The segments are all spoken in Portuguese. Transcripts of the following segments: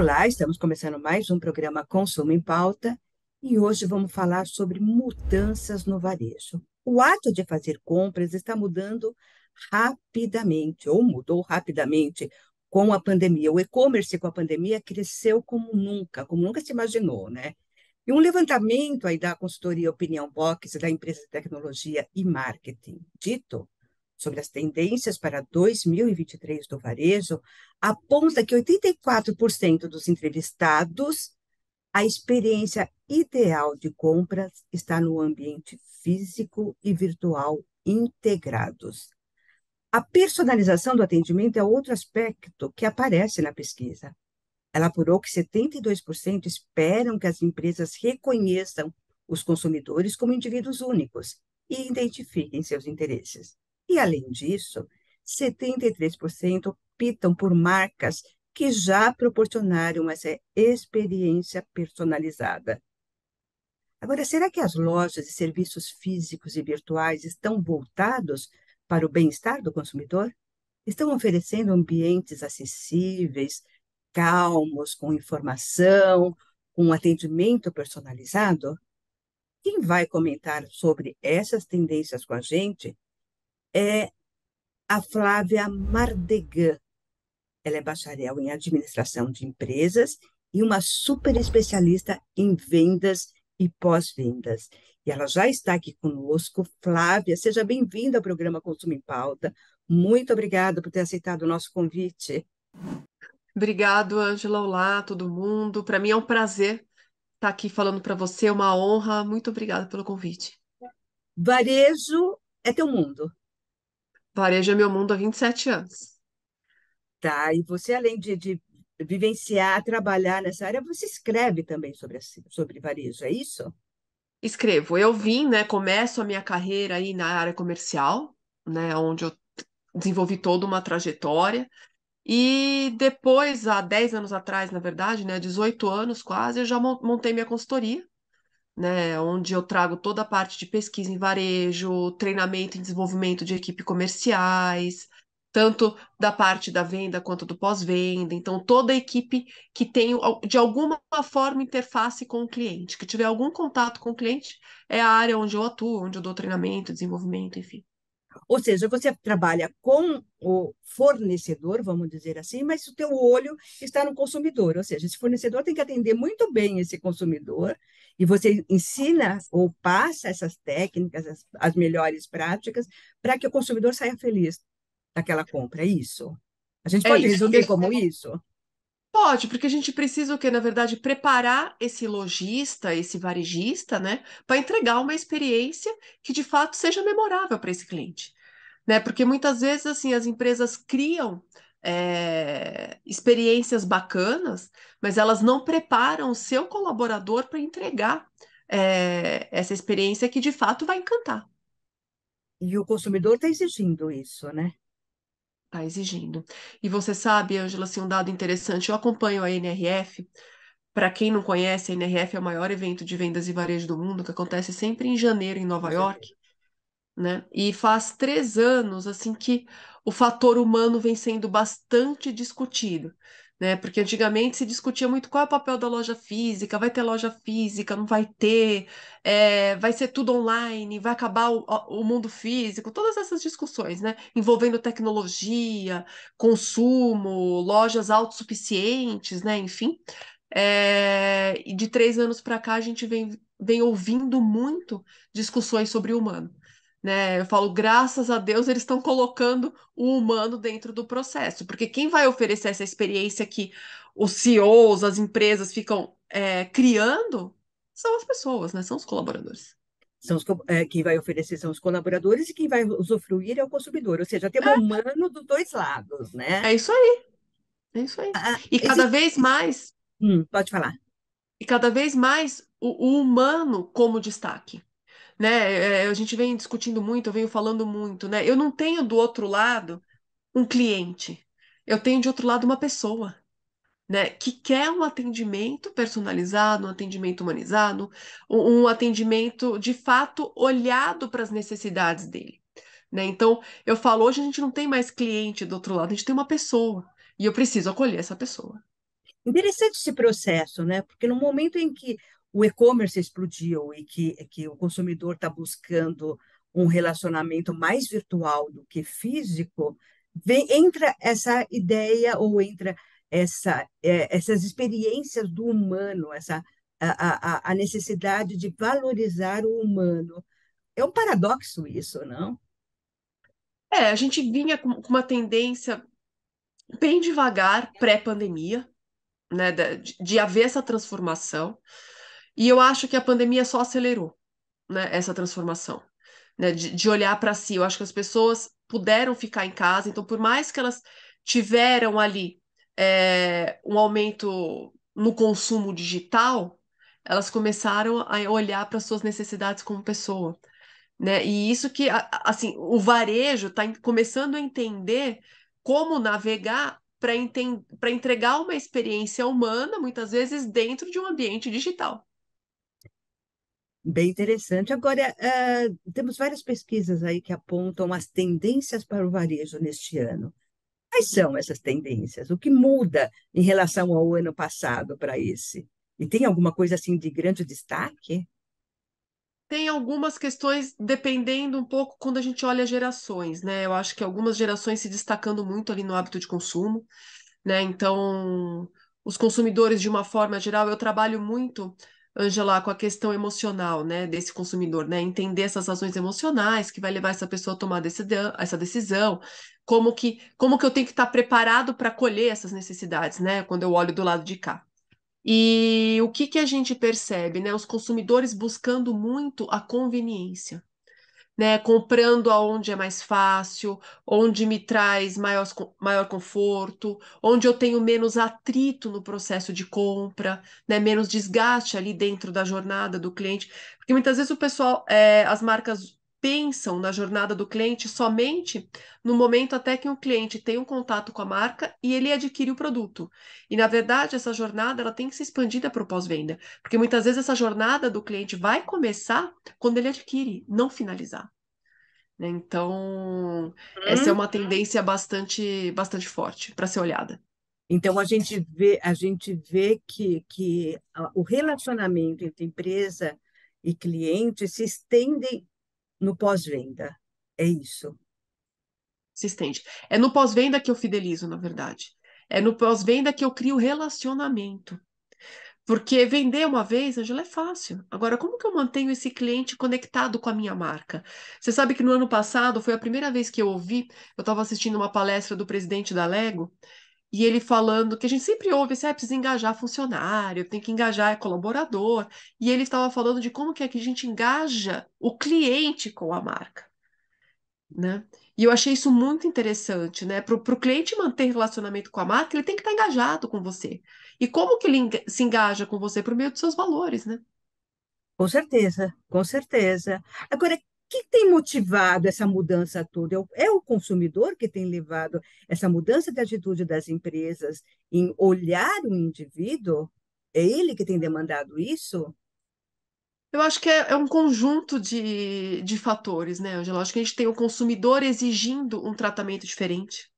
Olá, estamos começando mais um programa Consumo em Pauta e hoje vamos falar sobre mudanças no varejo. O ato de fazer compras está mudando rapidamente, ou mudou rapidamente com a pandemia. O e-commerce com a pandemia cresceu como nunca se imaginou, né? E um levantamento aí da consultoria Opinião Box, da empresa de tecnologia e marketing, dito sobre as tendências para 2023 do varejo, aponta que 84% dos entrevistados, a experiência ideal de compras está no ambiente físico e virtual integrados. A personalização do atendimento é outro aspecto que aparece na pesquisa. Ela apurou que 72% esperam que as empresas reconheçam os consumidores como indivíduos únicos e identifiquem seus interesses. E, além disso, 73% optam por marcas que já proporcionaram essa experiência personalizada. Agora, será que as lojas e serviços físicos e virtuais estão voltados para o bem-estar do consumidor? Estão oferecendo ambientes acessíveis, calmos, com informação, com atendimento personalizado? Quem vai comentar sobre essas tendências com a gente é a Flávia Mardegan. Ela é bacharel em administração de empresas e uma super especialista em vendas e pós-vendas. E ela já está aqui conosco. Flávia, seja bem-vinda ao programa Consumo em Pauta. Muito obrigada por ter aceitado o nosso convite. Obrigado, Ângela. Olá, todo mundo. Para mim é um prazer estar aqui falando para você, é uma honra. Muito obrigada pelo convite. Varejo é teu mundo, Varejo é meu mundo há 27 anos. tá? E você, além de vivenciar, trabalhar nessa área, você escreve também sobre varejo, é isso? Escrevo. Eu vim, né, começo a minha carreira aí na área comercial, né, onde eu desenvolvi toda uma trajetória. E depois, há 10 anos atrás, na verdade, né, 18 anos quase, eu já montei minha consultoria, né, onde eu trago toda a parte de pesquisa em varejo, treinamento e desenvolvimento de equipe comerciais, tanto da parte da venda quanto do pós-venda. Então, toda a equipe que tem, de alguma forma, interface com o cliente, que tiver algum contato com o cliente, é a área onde eu atuo, onde eu dou treinamento, desenvolvimento, enfim. Ou seja, você trabalha com o fornecedor, vamos dizer assim, mas o teu olho está no consumidor. Ou seja, esse fornecedor tem que atender muito bem esse consumidor e você ensina ou passa essas técnicas, as melhores práticas, para que o consumidor saia feliz daquela compra. É isso. A gente É pode isso, resumir porque como isso? pode, porque a gente precisa o quê? Na verdade, preparar esse lojista, esse varejista, né, para entregar uma experiência que de fato seja memorável para esse cliente, né? Porque muitas vezes assim as empresas criam experiências bacanas, mas elas não preparam o seu colaborador para entregar essa experiência que de fato vai encantar. E o consumidor está exigindo isso, né? Está exigindo. E você sabe, Ângela, assim, um dado interessante, eu acompanho a NRF. Para quem não conhece, a NRF é o maior evento de vendas e varejo do mundo, que acontece sempre em janeiro em Nova York, né? E faz 3 anos, assim, que o fator humano vem sendo bastante discutido, né? Porque antigamente se discutia muito qual é o papel da loja física, vai ter loja física, não vai ter, vai ser tudo online, vai acabar o mundo físico, todas essas discussões, né? Envolvendo tecnologia, consumo, lojas autossuficientes, né? Enfim. E de 3 anos para cá a gente vem ouvindo muito discussões sobre o humano, né? Eu falo, graças a Deus eles estão colocando o humano dentro do processo, porque quem vai oferecer essa experiência que os CEOs, as empresas ficam criando são as pessoas, né? São os colaboradores. Quem vai oferecer são os colaboradores e quem vai usufruir é o consumidor. Ou seja, tem um humano dos dois lados, né? É isso aí, é isso aí. E cada Existe... vez mais, Pode falar. e cada vez mais o humano como destaque. Né? A gente vem discutindo muito, eu venho falando muito, né? Eu não tenho do outro lado um cliente, eu tenho de outro lado uma pessoa, né? Que quer um atendimento personalizado, um atendimento humanizado, um atendimento de fato olhado para as necessidades dele, né? Então, eu falo, hoje a gente não tem mais cliente do outro lado, a gente tem uma pessoa e eu preciso acolher essa pessoa. Interessante esse processo, né? Porque no momento em que o e-commerce explodiu e que o consumidor está buscando um relacionamento mais virtual do que físico, entra essa ideia ou entra essas experiências do humano, a necessidade de valorizar o humano. É um paradoxo isso, não? É, a gente vinha com uma tendência bem devagar, pré-pandemia, né, de haver essa transformação, e eu acho que a pandemia só acelerou, né, essa transformação, né, de olhar para si. Eu acho que as pessoas puderam ficar em casa, então, por mais que elas tiveram ali um aumento no consumo digital, elas começaram a olhar para suas necessidades como pessoa, né? E isso que, assim, o varejo está começando a entender como navegar para entregar uma experiência humana, muitas vezes dentro de um ambiente digital. Bem interessante. Agora, temos várias pesquisas aí que apontam as tendências para o varejo neste ano. Quais são essas tendências? O que muda em relação ao ano passado para esse? E tem alguma coisa assim de grande destaque? Tem algumas questões dependendo um pouco quando a gente olha gerações, né? Eu acho que algumas gerações se destacando muito ali no hábito de consumo, né? Então, os consumidores, de uma forma geral, eu trabalho muito, Angela, com a questão emocional, né, desse consumidor, né? Entender essas razões emocionais que vai levar essa pessoa a tomar essa decisão, como que eu tenho que estar preparado para acolher essas necessidades, né? Quando eu olho do lado de cá. E o que que a gente percebe, né? Os consumidores buscando muito a conveniência, né? Comprando aonde é mais fácil, onde me traz maior conforto, onde eu tenho menos atrito no processo de compra, né? Menos desgaste ali dentro da jornada do cliente. Porque muitas vezes o pessoal, as marcas pensam na jornada do cliente somente no momento até que o cliente tem um contato com a marca e ele adquire o produto. E na verdade, essa jornada ela tem que ser expandida para o pós-venda, porque muitas vezes essa jornada do cliente vai começar quando ele adquire, não finalizar, né? Então, essa é Hum? uma tendência bastante forte para ser olhada. Então a gente vê que o relacionamento entre empresa e cliente se estende no pós-venda. É isso. Se estende. É no pós-venda que eu fidelizo, na verdade. É no pós-venda que eu crio relacionamento. Porque vender uma vez, Angela, é fácil. Agora, como que eu mantenho esse cliente conectado com a minha marca? Você sabe que no ano passado foi a primeira vez que eu ouvi, eu estava assistindo uma palestra do presidente da Lego, e ele falando que a gente sempre ouve assim, precisa engajar funcionário, tem que engajar colaborador. E ele estava falando de como que é que a gente engaja o cliente com a marca, né? E eu achei isso muito interessante, né? Para o cliente manter relacionamento com a marca, ele tem que estar engajado com você. E como que ele se engaja com você? Por meio dos seus valores, né? Com certeza, com certeza. Agora, o que tem motivado essa mudança toda? É o consumidor que tem levado essa mudança de atitude das empresas em olhar o indivíduo? É ele que tem demandado isso? Eu acho que é um conjunto de fatores, né, Angela? Eu acho que a gente tem o consumidor exigindo um tratamento diferente,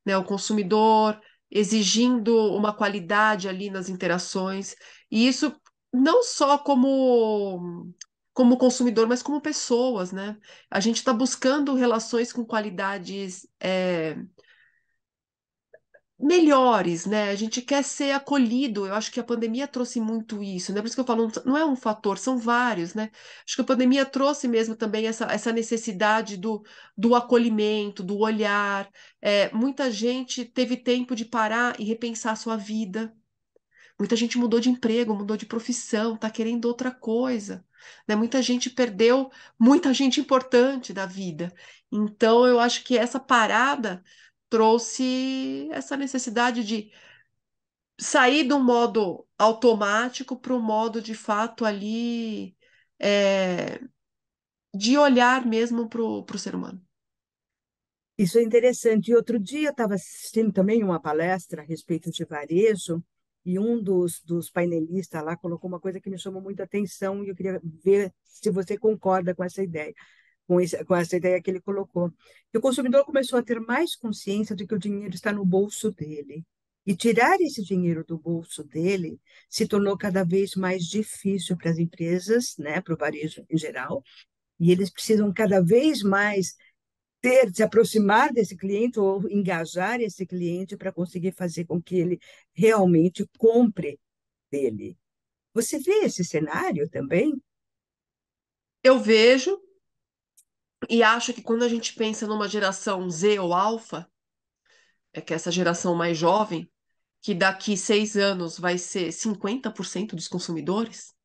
né? O consumidor exigindo uma qualidade ali nas interações. E isso não só como consumidor, mas como pessoas, né? A gente está buscando relações com qualidades melhores, né? A gente quer ser acolhido. Eu acho que a pandemia trouxe muito isso, né? Por isso que eu falo, não é um fator, são vários, né? Acho que a pandemia trouxe mesmo também essa necessidade do acolhimento, do olhar. Muita gente teve tempo de parar e repensar a sua vida. Muita gente mudou de emprego, mudou de profissão, tá querendo outra coisa, né? Muita gente perdeu muita gente importante da vida. Então, eu acho que essa parada trouxe essa necessidade de sair do modo automático para o modo de fato ali é, de olhar mesmo para o ser humano. Isso é interessante. E outro dia eu estava assistindo também uma palestra a respeito de varejo, e um dos painelistas lá colocou uma coisa que me chamou muita atenção, e eu queria ver se você concorda com essa ideia. Com essa ideia que ele colocou. Que o consumidor começou a ter mais consciência de que o dinheiro está no bolso dele. E tirar esse dinheiro do bolso dele se tornou cada vez mais difícil para as empresas, né, para o varejo em geral, e eles precisam cada vez mais se aproximar desse cliente ou engajar esse cliente para conseguir fazer com que ele realmente compre dele. Você vê esse cenário também? Eu vejo e acho que quando a gente pensa numa geração Z ou alfa, é que é essa geração mais jovem, que daqui 6 anos vai ser 50% dos consumidores,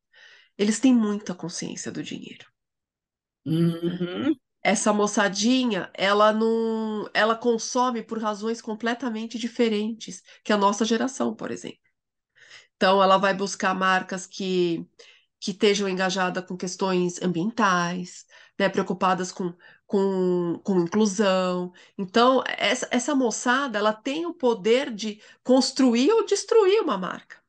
eles têm muita consciência do dinheiro. Né? Uhum, Essa moçadinha, ela não, ela consome por razões completamente diferentes que a nossa geração, por exemplo. Então, ela vai buscar marcas que estejam engajadas com questões ambientais, né, preocupadas com inclusão. Então, essa moçada, ela tem o poder de construir ou destruir uma marca.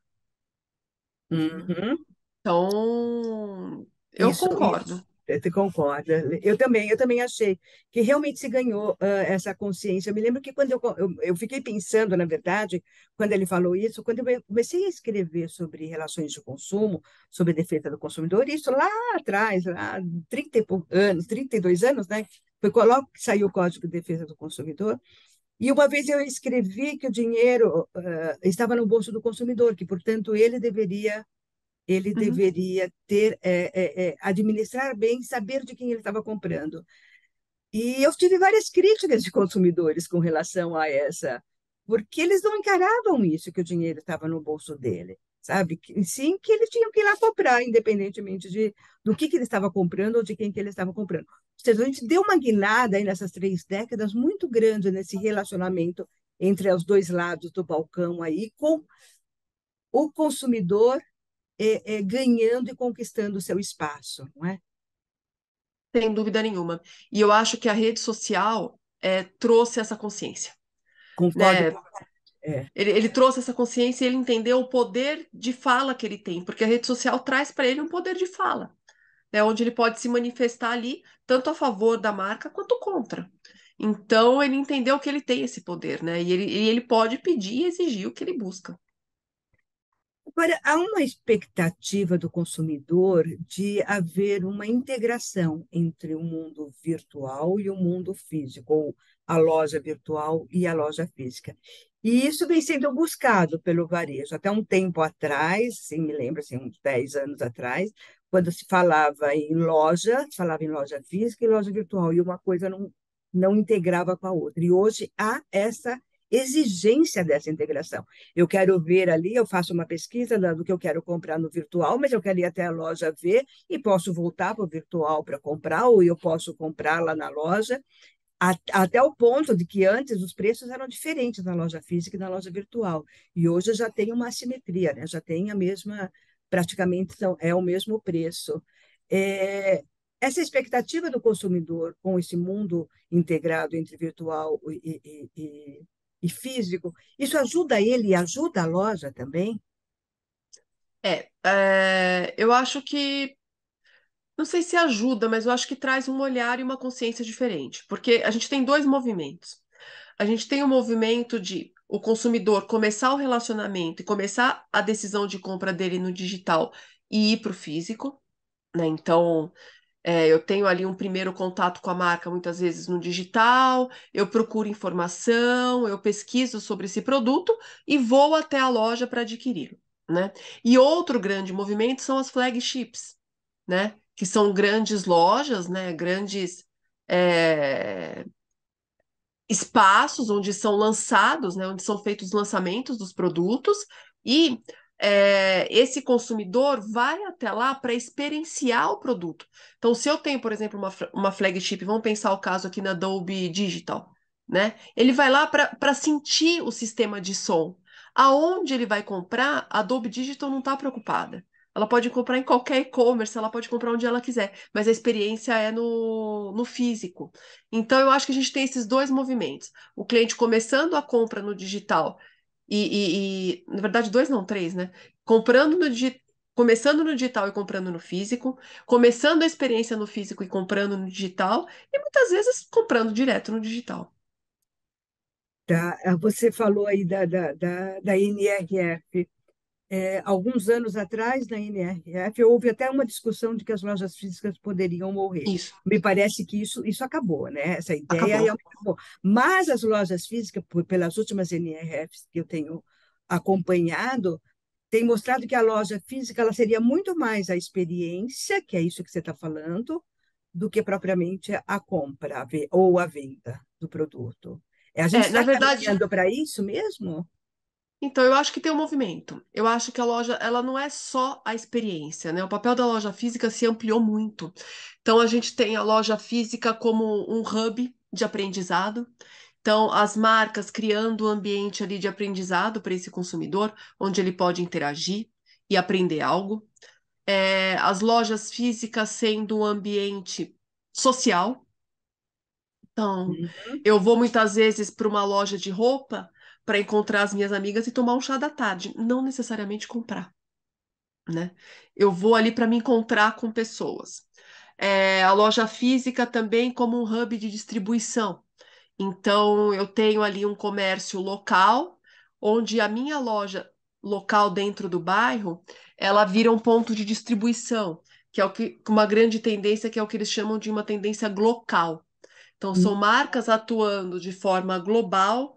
Né? uhum. Então, eu Isso, concordo. você concorda? Eu também achei que realmente se ganhou essa consciência. Eu me lembro que quando eu fiquei pensando, na verdade, quando ele falou isso, quando eu comecei a escrever sobre relações de consumo, sobre defesa do consumidor, isso lá atrás, lá 30 e poucos anos, 32 anos, né? Foi logo que saiu o Código de Defesa do Consumidor. E uma vez eu escrevi que o dinheiro estava no bolso do consumidor, que, portanto, ele Uhum. deveria ter administrar bem, saber de quem ele estava comprando. E eu tive várias críticas de consumidores com relação a essa, porque eles não encaravam isso, que o dinheiro estava no bolso dele, sabe? Sim, que eles tinham que ir lá comprar, independentemente do que ele estava comprando ou de quem que ele estava comprando. Ou seja, a gente deu uma guinada aí nessas 3 décadas muito grande nesse relacionamento entre os dois lados do balcão aí, com o consumidor ganhando e conquistando o seu espaço, não é? Sem dúvida nenhuma. E eu acho que a rede social trouxe essa consciência, Concordo. né? Ele trouxe essa consciência e ele entendeu o poder de fala que ele tem, porque a rede social traz para ele um poder de fala, né? Onde ele pode se manifestar ali, tanto a favor da marca quanto contra. Então, ele entendeu que ele tem esse poder, né? E ele pode pedir e exigir o que ele busca. Agora, há uma expectativa do consumidor de haver uma integração entre o mundo virtual e o mundo físico, ou a loja virtual e a loja física. E isso vem sendo buscado pelo varejo. Até um tempo atrás, assim, me lembro, assim, uns 10 anos atrás, quando se falava em loja física e loja virtual, e uma coisa não integrava com a outra. E hoje há essa exigência dessa integração. Eu quero ver ali, eu faço uma pesquisa do que eu quero comprar no virtual, mas eu quero ir até a loja ver e posso voltar para o virtual para comprar, ou eu posso comprar lá na loja, até o ponto de que antes os preços eram diferentes na loja física e na loja virtual. E hoje já tem uma assimetria, né? Já tem a mesma, praticamente é o mesmo preço. É, essa expectativa do consumidor com esse mundo integrado entre virtual e físico, isso ajuda ele e ajuda a loja também? Eu acho que, não sei se ajuda, mas eu acho que traz um olhar e uma consciência diferente, porque a gente tem dois movimentos. A gente tem o movimento de o consumidor começar o relacionamento e começar a decisão de compra dele no digital e ir para o físico, né? Então, eu tenho ali um primeiro contato com a marca, muitas vezes no digital, eu procuro informação, eu pesquiso sobre esse produto e vou até a loja para adquiri-lo, né? E outro grande movimento são as flagships, né? Que são grandes lojas, né? Grandes é, espaços onde são lançados, né? Onde são feitos os lançamentos dos produtos e esse consumidor vai até lá para experienciar o produto. Então, se eu tenho, por exemplo, uma flagship, vamos pensar o caso aqui na Dolby Digital, né? Ele vai lá para sentir o sistema de som. Aonde ele vai comprar, a Dolby Digital não está preocupada. Ela pode comprar em qualquer e-commerce, ela pode comprar onde ela quiser, mas a experiência é no físico. Então, eu acho que a gente tem esses dois movimentos. O cliente começando a compra no digital na verdade, dois não, três, né? Comprando no começando no digital e comprando no físico, começando a experiência no físico e comprando no digital, e muitas vezes comprando direto no digital. Tá? Você falou aí da NRF. Alguns anos atrás, na NRF, houve até uma discussão de que as lojas físicas poderiam morrer. Isso, Me parece que isso acabou, né? Essa ideia acabou. realmente acabou. Mas as lojas físicas, pelas últimas NRFs que eu tenho acompanhado, tem mostrado que a loja física ela seria muito mais a experiência, que é isso que você está falando, do que propriamente a compra ou a venda do produto. A gente Na está verdade, caminhando para isso mesmo? então eu acho que tem um movimento. Eu acho que a loja, ela não é só a experiência, né? O papel da loja física se ampliou muito. Então a gente tem a loja física como um hub de aprendizado. Então, as marcas criando um ambiente ali de aprendizado para esse consumidor, onde ele pode interagir e aprender algo. As lojas físicas sendo um ambiente social. Então, Uhum. eu vou muitas vezes para uma loja de roupa para encontrar as minhas amigas e tomar um chá da tarde, não necessariamente comprar, né? Eu vou ali para me encontrar com pessoas. A loja física também como um hub de distribuição. Então, eu tenho ali um comércio local, onde a minha loja local dentro do bairro, ela vira um ponto de distribuição, que é o que uma grande tendência, que é o que eles chamam de uma tendência glocal. Então, são marcas atuando de forma global,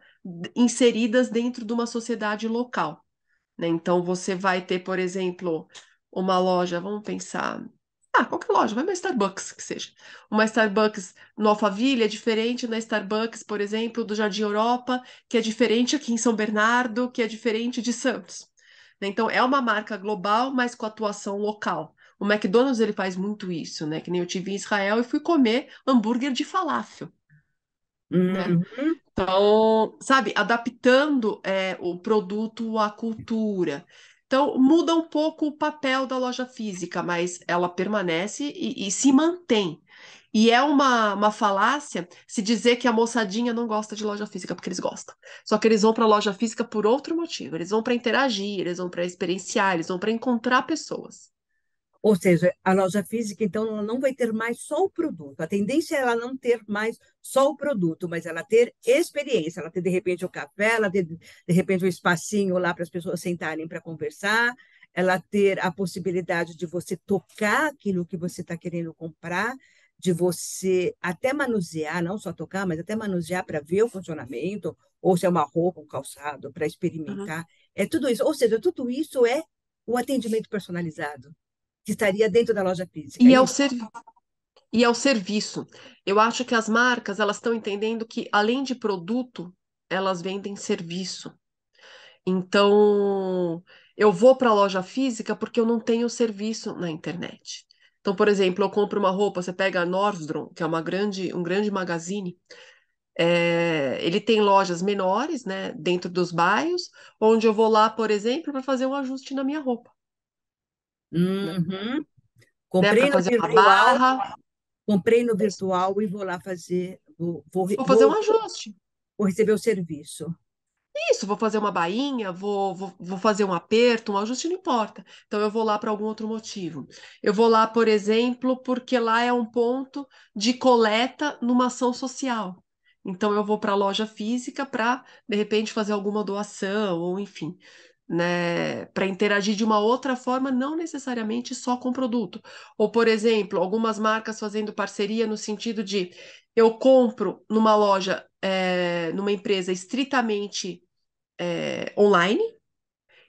inseridas dentro de uma sociedade local, né? Então, você vai ter, por exemplo, uma loja, vamos pensar. Qualquer loja, vai uma Starbucks que seja. Uma Starbucks no Alphaville é diferente da Starbucks, por exemplo, do Jardim Europa, que é diferente aqui em São Bernardo, que é diferente de Santos, né? Então, é uma marca global, mas com atuação local. O McDonald's ele faz muito isso, né? Que nem eu tive em Israel e fui comer hambúrguer de falafel, né? Uhum. Então, sabe, adaptando o produto à cultura. Então, muda um pouco o papel da loja física, mas ela permanece e se mantém. E é uma falácia se dizer que a moçadinha não gosta de loja física, porque eles gostam. Só que eles vão para a loja física por outro motivo. Eles vão para interagir, eles vão para experienciar, eles vão para encontrar pessoas. Ou seja, a loja física, então, ela não vai ter mais só o produto. A tendência é ela não ter mais só o produto, mas ela ter experiência, ela ter, de repente, o café, ela ter, de repente, um espacinho lá para as pessoas sentarem para conversar, ela ter a possibilidade de você tocar aquilo que você está querendo comprar, de você até manusear, não só tocar, mas até manusear para ver o funcionamento, ou se é uma roupa, um calçado, para Uhum. experimentar. É tudo isso. Ou seja, tudo isso é o atendimento personalizado que estaria dentro da loja física, é E é o isso? ser, e é o serviço. Eu acho que as marcas elas estão entendendo que além de produto, elas vendem serviço. Então, eu vou para a loja física porque eu não tenho serviço na internet. Então, por exemplo, eu compro uma roupa, você pega a Nordstrom, que é um grande magazine, ele tem lojas menores, né, dentro dos bairros, onde eu vou lá, por exemplo, para fazer um ajuste na minha roupa, né, Uhum. para Comprei no fazer uma virtual, barra, e vou lá fazer, vou fazer um ajuste. vou receber o serviço. Isso, vou fazer uma bainha, vou fazer um aperto, um ajuste, não importa. Então, eu vou lá por algum outro motivo. Eu vou lá, por exemplo, porque lá é um ponto de coleta numa ação social. Então, eu vou para a loja física para, de repente, fazer alguma doação, ou enfim, né, para interagir de uma outra forma, não necessariamente só com produto. Ou, por exemplo, algumas marcas fazendo parceria no sentido de eu compro numa loja, numa empresa estritamente online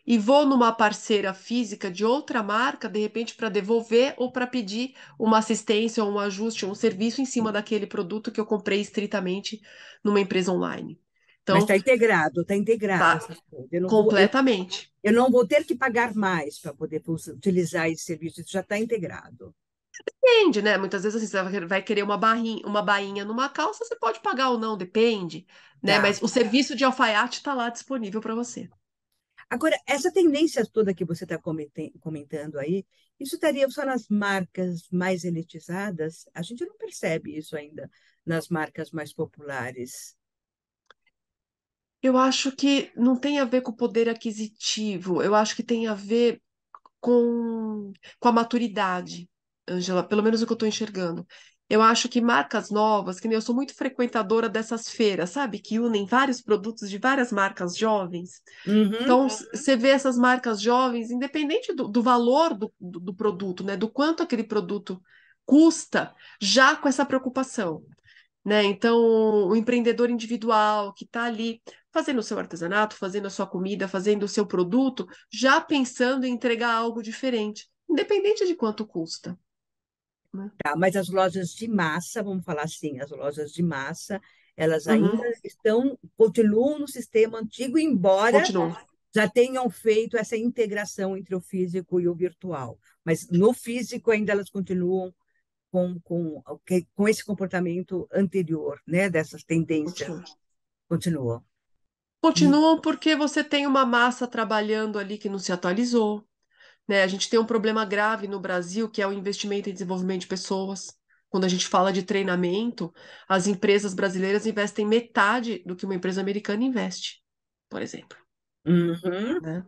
e vou numa parceira física de outra marca, de repente, para devolver ou para pedir uma assistência ou um ajuste, um serviço em cima daquele produto que eu comprei estritamente numa empresa online. Mas Então, está integrado tá essas coisas. completamente. Eu não vou ter que pagar mais para poder utilizar esse serviço, isso já está integrado. Depende, né? Muitas vezes assim, você vai querer uma bainha numa calça, você pode pagar ou não, depende, né? Tá. Mas o serviço de alfaiate está lá disponível para você. Agora, essa tendência toda que você está comentando aí, isso estaria só nas marcas mais elitizadas? A gente não percebe isso ainda nas marcas mais populares. Eu acho que não tem a ver com o poder aquisitivo, eu acho que tem a ver com, com a maturidade, Angela, pelo menos o que eu estou enxergando. Eu acho que marcas novas, que nem eu sou muito frequentadora dessas feiras, sabe? Que unem vários produtos de várias marcas jovens. Uhum. Então, você vê essas marcas jovens, independente do valor do produto, né? Do quanto aquele produto custa, já com essa preocupação, né? Então, o empreendedor individual que está ali fazendo o seu artesanato, fazendo a sua comida, fazendo o seu produto, já pensando em entregar algo diferente, independente de quanto custa, né? Tá, mas as lojas de massa, vamos falar assim, as lojas de massa, elas ainda Uhum, continuam no sistema antigo, embora continua. já tenham feito essa integração entre o físico e o virtual. Mas no físico ainda elas continuam com esse comportamento anterior, né? Dessas tendências Continua. continuam. E, Continuam porque você tem uma massa trabalhando ali que não se atualizou, né? A gente tem um problema grave no Brasil, que é o investimento em desenvolvimento de pessoas. Quando a gente fala de treinamento, as empresas brasileiras investem metade do que uma empresa americana investe, por exemplo, uhum, né?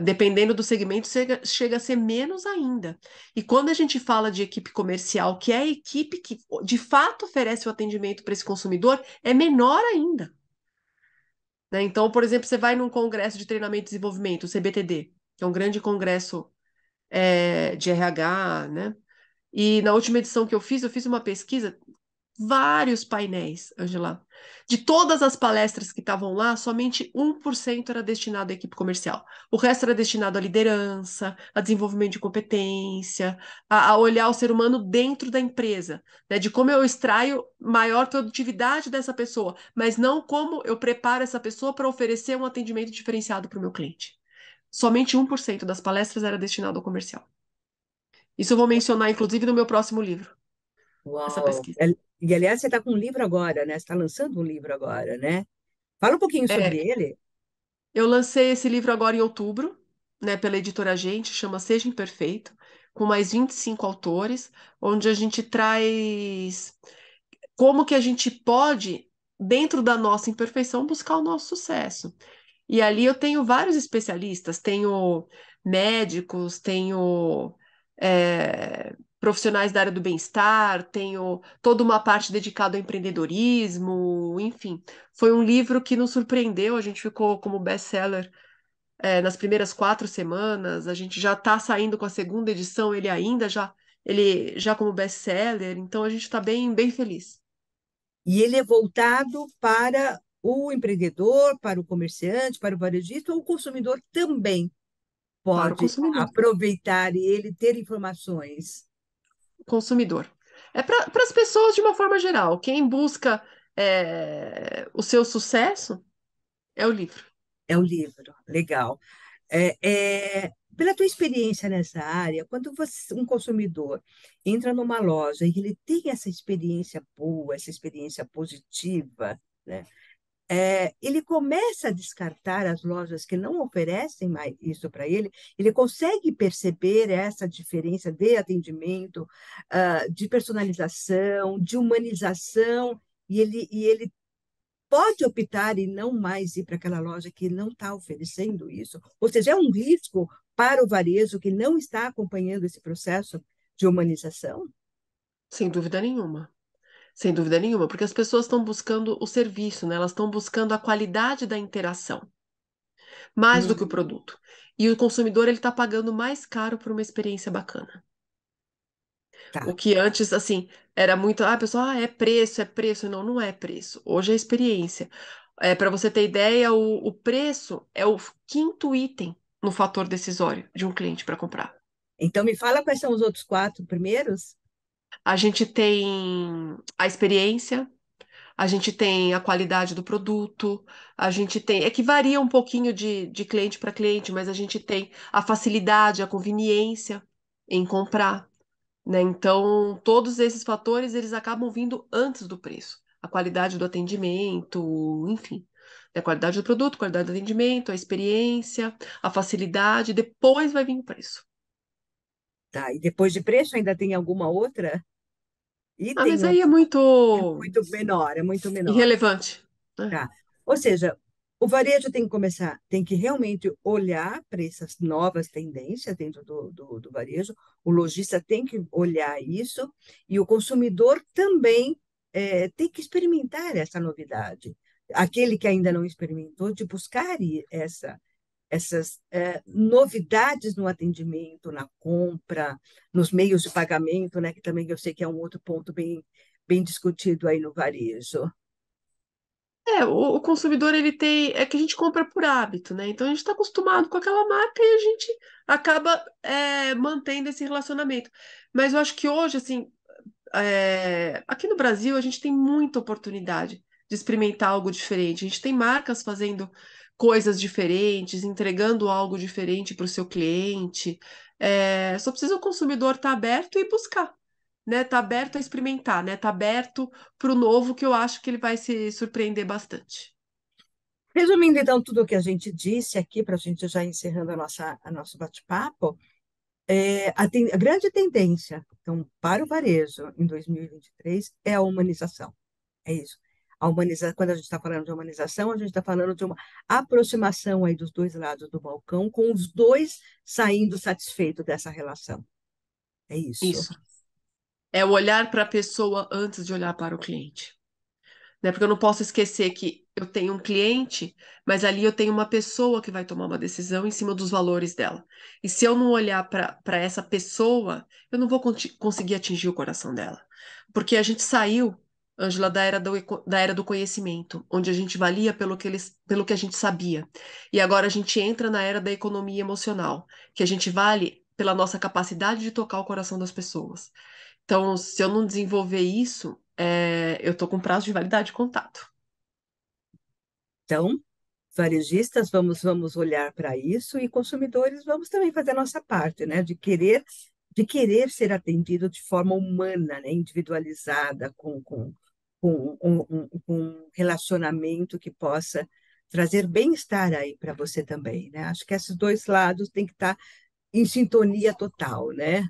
Dependendo do segmento, chega a ser menos ainda. E quando a gente fala de equipe comercial, que é a equipe que de fato oferece o atendimento para esse consumidor, é menor ainda, né? Então, por exemplo, você vai num congresso de treinamento e desenvolvimento, o CBTD, que é um grande congresso de RH, né? E na última edição que eu fiz uma pesquisa, vários painéis, Angela. De todas as palestras que estavam lá, somente 1% era destinado à equipe comercial. O resto era destinado à liderança, a desenvolvimento de competência, a olhar o ser humano dentro da empresa, né? De como eu extraio maior produtividade dessa pessoa, mas não como eu preparo essa pessoa para oferecer um atendimento diferenciado para o meu cliente. Somente 1% das palestras era destinado ao comercial. Isso eu vou mencionar, inclusive, no meu próximo livro, essa uau. pesquisa. E, aliás, você está com um livro agora, né? Você está lançando um livro agora, né? Fala um pouquinho sobre É, ele. eu lancei esse livro agora em outubro, né, pela editora Gente, chama Seja Imperfeito, com mais 25 autores, onde a gente traz como que a gente pode, dentro da nossa imperfeição, buscar o nosso sucesso. E ali eu tenho vários especialistas, tenho médicos, tenho profissionais da área do bem-estar, tenho toda uma parte dedicada ao empreendedorismo, enfim. Foi um livro que nos surpreendeu, a gente ficou como best-seller nas primeiras 4 semanas, a gente já está saindo com a segunda edição, ele já como best-seller, então a gente está bem, bem feliz. E ele é voltado para o empreendedor, para o comerciante, para o varejista, ou o consumidor também Para o pode consumidor. aproveitar e ele ter informações. Consumidor. É para as pessoas de uma forma geral. Quem busca o seu sucesso é o livro. É o livro, legal. Pela tua experiência nessa área, quando um consumidor entra numa loja e ele tem essa experiência boa, essa experiência positiva, né? Ele começa a descartar as lojas que não oferecem mais isso para ele, ele consegue perceber essa diferença de atendimento, de personalização, de humanização, e ele pode optar e não mais ir para aquela loja que não está oferecendo isso. Ou seja, é um risco para o varejo que não está acompanhando esse processo de humanização. Sem dúvida nenhuma. Sem dúvida nenhuma, porque as pessoas estão buscando o serviço, né? Elas estão buscando a qualidade da interação, mais do que o Hum, produto. E o consumidor ele está pagando mais caro por uma experiência bacana. tá. O que antes, assim, era muito, pessoal, é preço, é preço. Não, não é preço. Hoje é experiência. Para você ter ideia, o preço é o quinto item no fator decisório de um cliente para comprar. Então, me fala quais são os outros quatro primeiros. A gente tem a experiência, a gente tem a qualidade do produto, a gente tem. É que varia um pouquinho de cliente para cliente, mas a gente tem a facilidade, a conveniência em comprar, né? Então, todos esses fatores eles acabam vindo antes do preço. A qualidade do atendimento, enfim. A qualidade do produto, a qualidade do atendimento, a experiência, a facilidade, depois vai vir o preço. Tá, e depois de preço ainda tem alguma outra? Item Mas ou aí é é muito muito menor, é muito menor. irrelevante, né? Tá. Ou seja, O varejo tem que começar, tem que realmente olhar para essas novas tendências dentro do varejo, o lojista tem que olhar isso, e o consumidor também tem que experimentar essa novidade. Aquele que ainda não experimentou, de buscar essas novidades no atendimento, na compra, nos meios de pagamento, né, que também eu sei que é um outro ponto bem discutido aí no varejo. O consumidor, ele tem. É que a gente compra por hábito, né? Então a gente está acostumado com aquela marca e a gente acaba mantendo esse relacionamento. Mas eu acho que hoje, assim, aqui no Brasil, a gente tem muita oportunidade de experimentar algo diferente. A gente tem marcas fazendo coisas diferentes, entregando algo diferente para o seu cliente. Só precisa o consumidor estar aberto e buscar, né? Tá aberto a experimentar, né? Tá aberto para o novo, que eu acho que ele vai se surpreender bastante. Resumindo, então, tudo o que a gente disse aqui, para a gente já encerrando a nosso bate-papo, a grande tendência, então, para o varejo em 2023 é a humanização. É isso. Quando a gente está falando de humanização, a gente está falando de uma aproximação aí dos dois lados do balcão, com os dois saindo satisfeitos dessa relação. É isso. Isso. É o olhar para a pessoa antes de olhar para o cliente, né? Porque eu não posso esquecer que eu tenho um cliente, mas ali eu tenho uma pessoa que vai tomar uma decisão em cima dos valores dela. E se eu não olhar para essa pessoa, eu não vou conseguir atingir o coração dela. Porque a gente saiu, Ângela, da era do conhecimento, onde a gente valia pelo que a gente sabia. E agora a gente entra na era da economia emocional, que a gente vale pela nossa capacidade de tocar o coração das pessoas. Então, se eu não desenvolver isso, eu tô com prazo de validade contado. Então, varejistas, vamos olhar para isso e consumidores, vamos também fazer a nossa parte, né? De querer ser atendido de forma humana, né? Individualizada, com um relacionamento que possa trazer bem-estar aí para você também, né? Acho que esses dois lados têm que estar em sintonia total, né?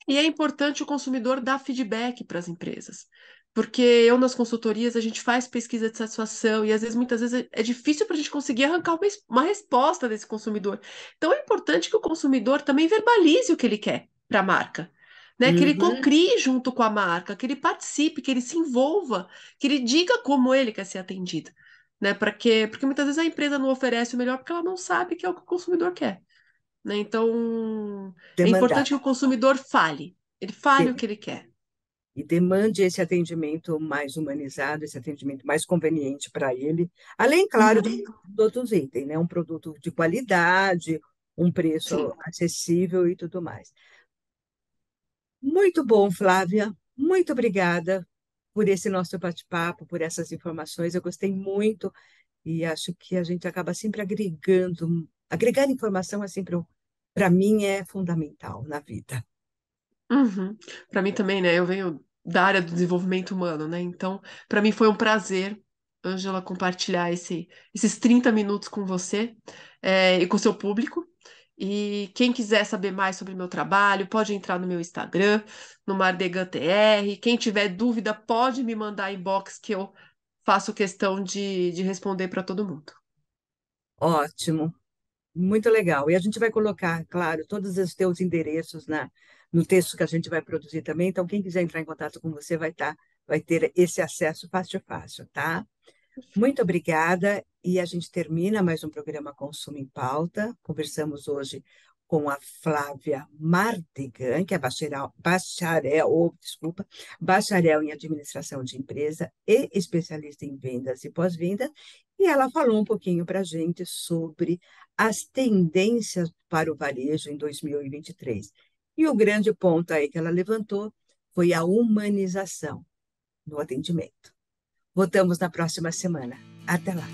E é importante o consumidor dar feedback para as empresas. Porque eu, nas consultorias, a gente faz pesquisa de satisfação e, às vezes, muitas vezes, é difícil para a gente conseguir arrancar uma resposta desse consumidor. Então, é importante que o consumidor também verbalize o que ele quer para a marca, né? Que ele Uhum. cocrie junto com a marca, que ele participe, que ele se envolva, que ele diga como ele quer ser atendido, né? Porque muitas vezes a empresa não oferece o melhor porque ela não sabe que é o que o consumidor quer, né? Então, é Demandar. importante que o consumidor fale. Ele fale o que ele quer. E demande esse atendimento mais humanizado, esse atendimento mais conveniente para ele, além, claro, de Uhum. outros itens, né? Um produto de qualidade, um Sim. preço acessível e tudo mais. Muito bom, Flávia. Muito obrigada por esse nosso bate-papo, por essas informações. Eu gostei muito e acho que a gente acaba sempre agregando. Agregar informação, assim, para mim, é fundamental na vida. Uhum. Para mim também, né? Eu venho da área do desenvolvimento humano, né? Então, para mim foi um prazer, Ângela, compartilhar esses 30 minutos com você, e com o seu público. E quem quiser saber mais sobre meu trabalho, pode entrar no meu Instagram, no MardeganTR. Quem tiver dúvida, pode me mandar inbox que eu faço questão de responder para todo mundo. Ótimo. Muito legal. E a gente vai colocar, claro, todos os teus endereços no texto que a gente vai produzir também. Então, quem quiser entrar em contato com você vai ter esse acesso fácil, fácil, tá? Muito obrigada. E a gente termina mais um programa Consumo em Pauta. Conversamos hoje com a Flávia Mardegan, que é bacharel em administração de empresa e especialista em vendas e pós-venda. E ela falou um pouquinho para a gente sobre as tendências para o varejo em 2023. E o grande ponto aí que ela levantou foi a humanização no atendimento. Voltamos na próxima semana. Até lá.